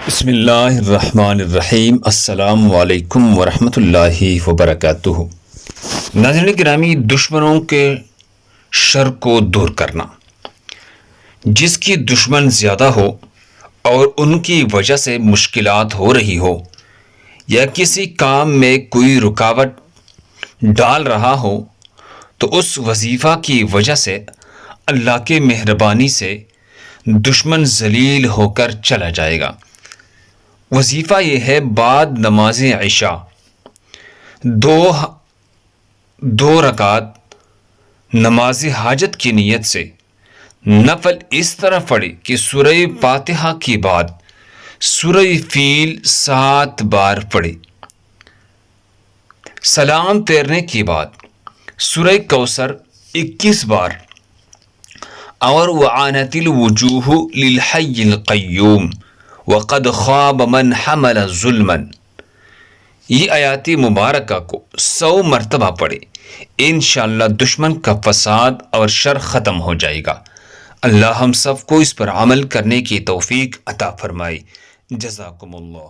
بسم اللہ الرحمن الرحیم۔ السلام علیکم ورحمۃ اللہ وبرکاتہ۔ ناظرین گرامی، دشمنوں کے شر کو دور کرنا، جس کی دشمن زیادہ ہو اور ان کی وجہ سے مشکلات ہو رہی ہو یا کسی کام میں کوئی رکاوٹ ڈال رہا ہو، تو اس وظیفہ کی وجہ سے اللہ کے مہربانی سے دشمن ذلیل ہو کر چلا جائے گا۔ وظیفہ یہ ہے بعد نماز عشاء دو رکعت نماز حاجت کی نیت سے نفل اس طرح پڑھی کہ سورہ فاتحہ کے بعد سورہ فیل 7 بار پڑھی، سلام پھیرنے کے بعد سورہ کوثر 21 بار، اور وعنت الوجوہ للحی القیوم وقد خواب من حمل ظلما، یہ آیات مبارکہ کو 100 مرتبہ پڑھے، انشاءاللہ دشمن کا فساد اور شر ختم ہو جائے گا۔ اللہ ہم سب کو اس پر عمل کرنے کی توفیق عطا فرمائے۔ جزاکم اللہ۔